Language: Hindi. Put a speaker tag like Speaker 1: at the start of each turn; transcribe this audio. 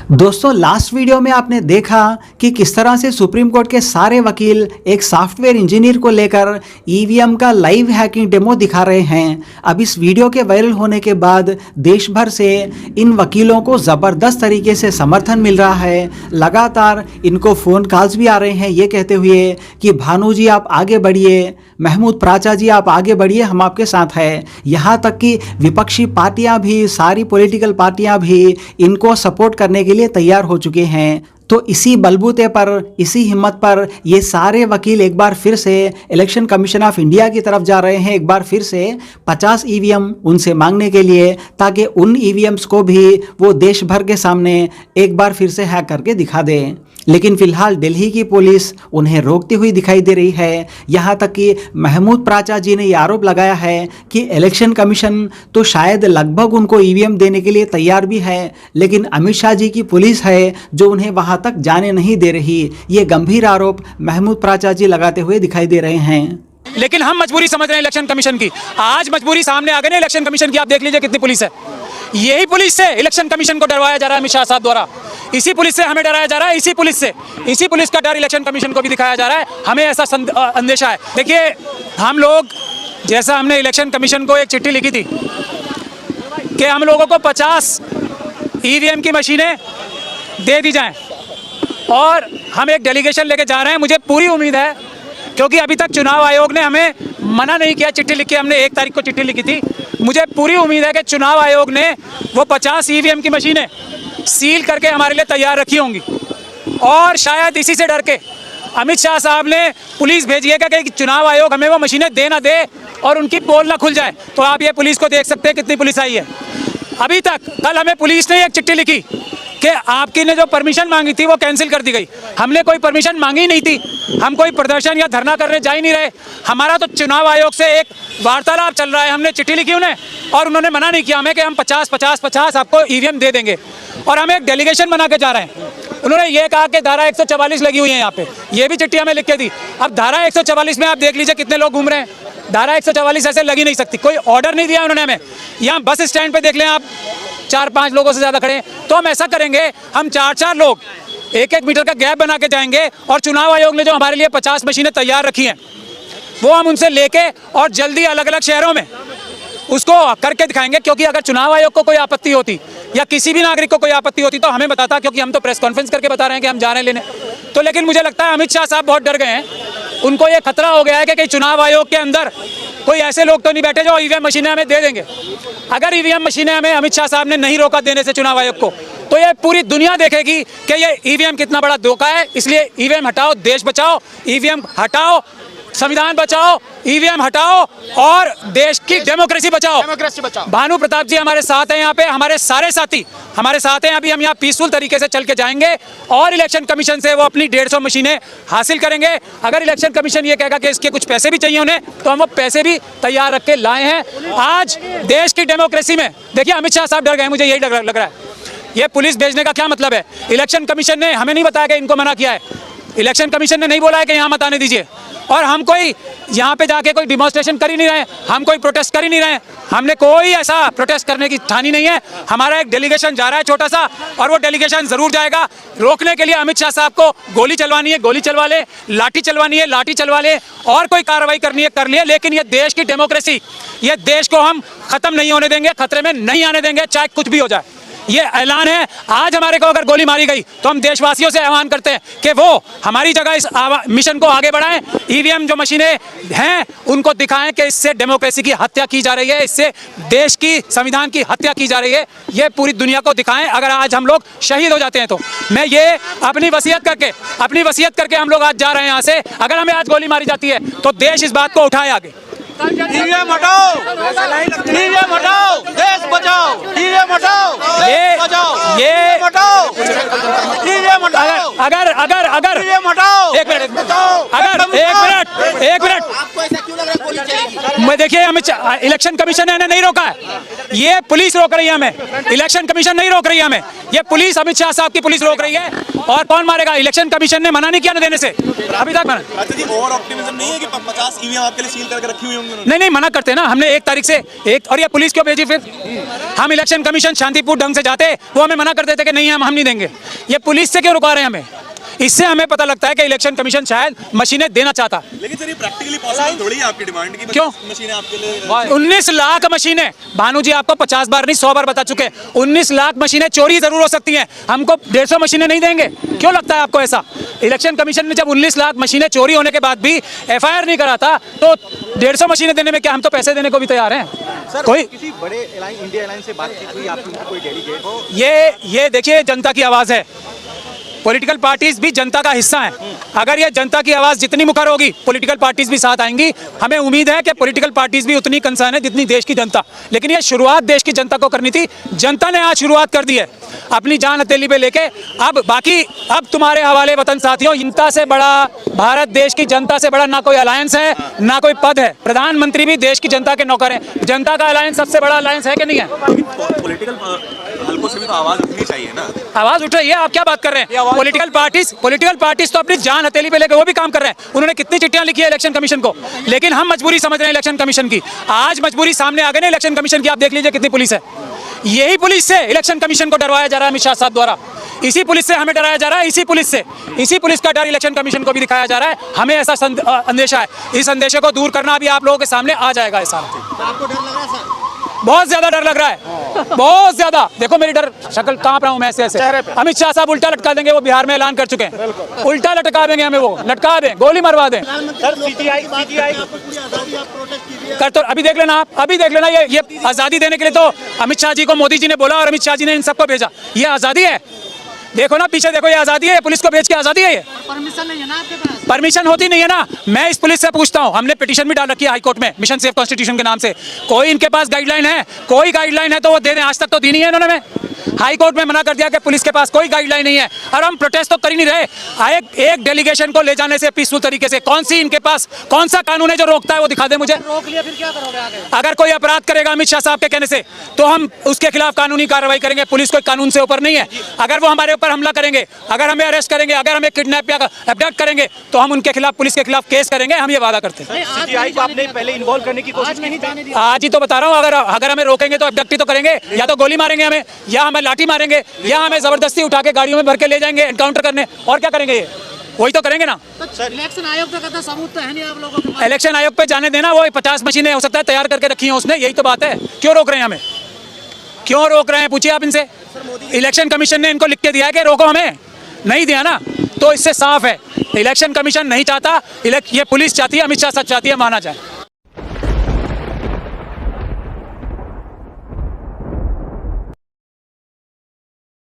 Speaker 1: दोस्तों लास्ट वीडियो में आपने देखा कि किस तरह से सुप्रीम कोर्ट के सारे वकील एक सॉफ्टवेयर इंजीनियर को लेकर ईवीएम का लाइव हैकिंग डेमो दिखा रहे हैं। अब इस वीडियो के वायरल होने के बाद देश भर से इन वकीलों को ज़बरदस्त तरीके से समर्थन मिल रहा है। लगातार इनको फ़ोन कॉल्स भी आ रहे हैं ये कहते हुए कि भानु जी आप आगे बढ़िए, महमूद प्राचा जी आप आगे बढ़िए, हम आपके साथ हैं। यहाँ तक कि विपक्षी पार्टियाँ भी, सारी पॉलिटिकल पार्टियाँ भी इनको सपोर्ट करने के लिए तैयार हो चुके हैं। तो इसी बलबूते पर, इसी हिम्मत पर ये सारे वकील एक बार फिर से इलेक्शन कमीशन ऑफ इंडिया की तरफ जा रहे हैं, एक बार फिर से 50 ईवीएम उनसे मांगने के लिए, ताकि उन ईवीएम्स को भी वो देश भर के सामने एक बार फिर से हैक करके दिखा दें। लेकिन फिलहाल दिल्ली की पुलिस उन्हें रोकती हुई दिखाई दे रही है। यहाँ तक कि महमूद प्राचा जी ने ये आरोप लगाया है कि इलेक्शन कमीशन तो शायद लगभग उनको ईवीएम देने के लिए तैयार भी है, लेकिन अमित शाह जी की पुलिस है जो उन्हें वहाँ तक जाने नहीं दे रही। ये गंभीर आरोप महमूद प्राचा जी लगाते हुए दिखाई दे रहे हैं।
Speaker 2: लेकिन हम मजबूरी समझ रहे हैं इलेक्शन कमीशन की। आज मजबूरी सामने आ गई ना इलेक्शन कमीशन की। आप देख लीजिए कितनी पुलिस है। यही पुलिस से इलेक्शन कमीशन को डरवाया जा रहा है अमित शाह साहब द्वारा। इसी पुलिस से हमें डराया जा रहा है, इसी पुलिस का डर इलेक्शन कमीशन को भी दिखाया जा रहा है। हमें ऐसा अंदेशा है। देखिए हम लोग, जैसा हमने इलेक्शन कमीशन को एक चिट्ठी लिखी थी कि हम लोगों को 50 ईवीएम की मशीनें दे दी जाएं, और हम एक डेलीगेशन लेके जा रहे हैं। मुझे पूरी उम्मीद है, क्योंकि अभी तक चुनाव आयोग ने हमें मना नहीं किया। चिट्ठी लिख के हमने 1 तारीख को चिट्ठी लिखी थी। मुझे पूरी उम्मीद है कि चुनाव आयोग ने वो 50 ईवीएम की मशीनें सील करके हमारे लिए तैयार रखी होंगी, और शायद इसी से डर के अमित शाह साहब ने पुलिस भेजी है कि चुनाव आयोग हमें वो मशीनें दे ना दे और उनकी पोल ना खुल जाए। तो आप ये पुलिस को देख सकते हैं कितनी पुलिस आई है। अभी तक कल हमें पुलिस ने एक चिट्ठी लिखी कि आपकी ने जो परमिशन मांगी थी वो कैंसिल कर दी गई। हमने कोई परमिशन मांगी नहीं थी, हम कोई प्रदर्शन या धरना करने जा ही नहीं रहे। हमारा तो चुनाव आयोग से एक वार्तालाप चल रहा है। हमने चिट्ठी लिखी उन्हें, और उन्होंने मना नहीं किया हमें कि हम 50 आपको ईवीएम दे देंगे, और हम एक डेलीगेशन बना के जा रहे हैं। उन्होंने ये कहा कि धारा 144 लगी हुई है यहाँ पे, ये भी चिट्ठी हमें लिख के दी। अब धारा 144 में आप देख लीजिए कितने लोग घूम रहे हैं। धारा 144 ऐसे लगी नहीं सकती, कोई ऑर्डर नहीं दिया उन्होंने हमें। यहाँ बस स्टैंड पे देख लें आप, 4-5 लोगों से ज़्यादा खड़े हैं। तो हम ऐसा करेंगे, हम 4-4 लोग 1-1 मीटर का गैप बना के जाएंगे, और चुनाव आयोग ने जो हमारे लिए 50 मशीनें तैयार रखी हैं वो हम उनसे लेके और जल्दी अलग अलग शहरों में उसको करके दिखाएंगे। क्योंकि अगर चुनाव आयोग को कोई आपत्ति होती या किसी भी नागरिक को कोई आपत्ति होती तो हमें बताता, क्योंकि हम तो प्रेस कॉन्फ्रेंस करके बता रहे हैं कि हम जा रहे हैं लेने। तो लेकिन मुझे लगता है अमित शाह साहब बहुत डर गए हैं। उनको ये खतरा हो गया है कि चुनाव आयोग के अंदर कोई ऐसे लोग तो नहीं बैठे जो ईवीएम मशीनें हमें दे देंगे। अगर ईवीएम मशीनें हमें अमित शाह साहब ने नहीं रोका देने से चुनाव आयोग को, तो ये पूरी दुनिया देखेगी कि ये ईवीएम कितना बड़ा धोखा है। इसलिए ईवीएम हटाओ, देश बचाओ, ईवीएम हटाओ, संविधान बचाओ, ईवीएम हटाओ, और देश की डेमोक्रेसी बचाओ। भानु प्रताप जी हमारे साथ हैं यहाँ पे, हमारे सारे साथी हमारे साथ हैं। अभी हम यहाँ पीसफुल तरीके से चल के जाएंगे और इलेक्शन कमीशन से वो अपनी 150 मशीनें हासिल करेंगे। अगर इलेक्शन कमीशन ये कहेगा कि इसके कुछ पैसे भी चाहिए उन्हें, तो हम वो पैसे भी तैयार रख के लाए हैं। आज देश की डेमोक्रेसी में देखिए अमित शाह साहब डर गए, मुझे यही लग रहा है। ये पुलिस भेजने का क्या मतलब है? इलेक्शन कमीशन ने हमें नहीं बताया कि इनको मना किया है। इलेक्शन कमीशन ने नहीं बोला है कि यहाँ मत आने दीजिए, और हम कोई यहाँ पे जाके कोई डिमॉन्स्ट्रेशन कर ही नहीं रहे, हम कोई प्रोटेस्ट कर ही नहीं रहे। हमने कोई ऐसा प्रोटेस्ट करने की ठानी नहीं है। हमारा एक डेलीगेशन जा रहा है छोटा सा, और वो डेलीगेशन जरूर जाएगा। रोकने के लिए अमित शाह साहब को गोली चलवानी है, गोली चलवा ले, लाठी चलवानी है, लाठी चलवा ले, और कोई कार्रवाई करनी है कर लिए। लेकिन ये देश की डेमोक्रेसी, ये देश को हम खत्म नहीं होने देंगे, खतरे में नहीं आने देंगे, चाहे कुछ भी हो जाए। ये ऐलान है। आज हमारे को अगर गोली मारी गई तो हम देशवासियों से आह्वान करते हैं कि वो हमारी जगह इस मिशन को आगे बढ़ाएं। ईवीएम जो मशीनें हैं उनको दिखाएं कि इससे डेमोक्रेसी की हत्या की जा रही है, इससे देश की संविधान की हत्या की जा रही है। ये पूरी दुनिया को दिखाएं। अगर आज हम लोग शहीद हो जाते हैं तो मैं ये अपनी वसीयत करके हम लोग आज जा रहे हैं यहाँ से। अगर हमें आज गोली मारी जाती है तो देश इस बात को उठाए आगे।
Speaker 3: ईवीएम हटाओ, ईवीएम हटाओ, देश बचाओ, ईवीएम हटाओ, देश बचाओ,
Speaker 2: ये
Speaker 3: हटाओ, ईवीएम हटाओ,
Speaker 2: अगर
Speaker 3: ईवीएम हटाओ,
Speaker 2: एक मिनट, अगर एक मिनट
Speaker 3: आपको ऐसा क्यों लग रहा है गोली चलेगी?
Speaker 2: मैं देखिए, हमें इलेक्शन कमीशन ने नहीं रोका है, ये पुलिस रोक रही है हमें। इलेक्शन कमीशन नहीं रोक रही है हमें, ये पुलिस, अमित शाह साहब की पुलिस रोक रही है। और कौन मारेगा? इलेक्शन कमीशन ने मना नहीं किया ना देने से, अभी तक मना।
Speaker 4: अच्छा जी, ओवर ऑप्टिमिज्म नहीं है कि 50 ईवीएम आपके लिए सील करके रखी हुई होंगी उन्होंने?
Speaker 2: नहीं मना करते ना हमने 1 तारीख से एक, और ये पुलिस क्यों भेजी फिर? हम इलेक्शन कमीशन शांतिपूर्ण ढंग से जाते, वो हमें मना कर देते कि नहीं हम नहीं देंगे। ये पुलिस से क्यों रुका रहे हैं हमें? इससे हमें पता लगता है कि इलेक्शन कमीशन शायद मशीनें देना चाहता।
Speaker 4: लेकिन सर ये प्रैक्टिकली पॉसिबल थोड़ी है आपकी डिमांड की।
Speaker 2: क्यों?
Speaker 4: मशीनें आपके लिए
Speaker 2: 19 लाख मशीनें, भानु जी आपको 50 बार नहीं 100 बार बता चुके, 19 लाख मशीनें चोरी जरूर हो सकती हैं, हमको 150 मशीनें नहीं देंगे। क्यों लगता है आपको ऐसा? इलेक्शन कमीशन ने जब 19 लाख मशीनें चोरी होने के बाद भी FIR नहीं करा था, तो 150 मशीनें देने में क्या, हम तो पैसे देने को भी तैयार हैं।
Speaker 5: सर,
Speaker 2: कोई
Speaker 5: किसी बड़े एयरलाइन, इंडिया एयरलाइन से बातचीत हुई आपकी, कोई डेलीगेट?
Speaker 2: ये देखिए, जनता की आवाज़ है। पॉलिटिकल पार्टीज भी जनता का हिस्सा हैं। अगर ये जनता की आवाज़ जितनी मुखर होगी, पॉलिटिकल पार्टीज भी साथ आएंगी। हमें उम्मीद है कि पॉलिटिकल पार्टीज भी उतनी कंसर्न है जितनी देश की जनता। लेकिन ये शुरुआत देश की जनता को करनी थी, जनता ने आज शुरुआत कर दी है अपनी जान हथेली पे लेके। अब बाकी, अब तुम्हारे हवाले वतन साथियों, जनता से बड़ा, भारत देश की जनता से बड़ा ना कोई अलायंस है, ना कोई पद है। प्रधानमंत्री भी देश की जनता के नौकर हैं। जनता का अलायंस सबसे बड़ा अलायंस है कि नहीं है?
Speaker 4: पॉलिटिकल हल्कों से भी तो आवाज उठनी चाहिए ना।
Speaker 2: आवाज उठ रही है, आप क्या बात कर रहे हैं? पॉलिटिकल पार्टीज तो अपनी जान हथेली पे लेकर वो भी काम कर रहे हैं। उन्होंने कितनी चिट्ठियां लिखी है इलेक्शन कमीशन को, लेकिन हम मजबूरी समझ रहे हैं इलेक्शन कमीशन की। आज मजबूरी सामने आ गई ना इलेक्शन कमीशन की, आप देख लीजिए कितनी पुलिस है। यही पुलिस से इलेक्शन कमीशन को डरवाया जा रहा है अमित शाह साहब द्वारा। इसी पुलिस से हमें डराया जा रहा है, इसी पुलिस का डर इलेक्शन कमीशन को भी दिखाया जा रहा है। हमें ऐसा अंदेशा है, इस अंदेशे को दूर करना अभी आप लोगों के सामने आ जाएगा। ऐसा
Speaker 3: आपको डर लग रहा है सर?
Speaker 2: बहुत ज्यादा डर लग रहा है, बहुत ज्यादा। देखो मेरी डर शक्ल कांप रहा हूं मैं ऐसे। अमित शाह साहब उल्टा लटका देंगे, वो बिहार में ऐलान कर चुके हैं, उल्टा लटका देंगे हमें, वो लटका दें, गोली मरवा दें। कर तो अभी देख लेना आप, अभी देख लेना। ये आजादी देने के लिए तो अमित शाह जी को मोदी जी ने बोला और अमित शाह जी ने इन सबको भेजा। ये आजादी है, देखो ना पीछे देखो, ये आजादी है, पुलिस को भेज के आजादी है। ये
Speaker 3: परमिशन नहीं है ना आपके पास?
Speaker 2: परमिशन होती नहीं है ना। मैं इस पुलिस से पूछता हूं, हमने पिटीशन भी डाल रखी है हाई कोर्ट में मिशन सेफ कॉन्स्टिट्यूशन के नाम से। कोई इनके पास गाइडलाइन है? कोई गाइडलाइन है तो वो दे दें। आज तक तो दी नहीं है इन्होंने। में हाई कोर्ट में मना कर दिया कि पुलिस के पास कोई गाइडलाइन नहीं है, और हम प्रोटेस्ट तो कर ही नहीं रहे। एक डेलीगेशन को ले जाने से पीसफुल तरीके से, कौन सी इनके पास कौन सा कानून है जो रोकता है? वो दिखा दे मुझे।
Speaker 3: रोक लिया फिर क्या करोगे आगे?
Speaker 2: अगर कोई अपराध करेगा अमित शाह साहब के कहने से, तो हम उसके खिलाफ कानूनी कार्रवाई करेंगे। पुलिस कोई कानून से ऊपर नहीं है। अगर वो हमारे ऊपर हमला करेंगे, अगर हमें अरेस्ट करेंगे, अगर हमें किडनैप या अबडक्ट करेंगे, तो हम उनके खिलाफ, पुलिस के खिलाफ केस करेंगे। हम ये वादा करते हैं।
Speaker 5: सीजीआई को आपने पहले इन्वॉल्व करने की कोशिश की थी?
Speaker 2: आज ही तो बता रहा हूँ, अगर हमें रोकेंगे तो अबडक्ट ही तो करेंगे, या तो गोली मारेंगे हमें, या हमें लाठी मारेंगे, या हमें जबरदस्ती उठा के गाड़ियों में भर के ले जाएंगे एनकाउंटर करने। और क्या करेंगे? ये वही तो करेंगे ना।
Speaker 3: इलेक्शन आयोग तो कहता सबूत तो है नहीं आप लोगों के पास।
Speaker 2: इलेक्शन आयोग पे जाने देना, वो 50 मशीनें हो सकता है तैयार करके रखी हैं उसने, यही तो बात है। क्यों रोक रहे हैं हमें? क्यों रोक रहे हैं? पूछिए आप इनसे। इलेक्शन कमीशन ने इनको लिख के दिया है कि रोको, हमें नहीं दिया ना। तो इससे साफ है, इलेक्शन कमीशन नहीं चाहता, ये पुलिस चाहती है, अमित शाह साहब चाहती है, माना जाए।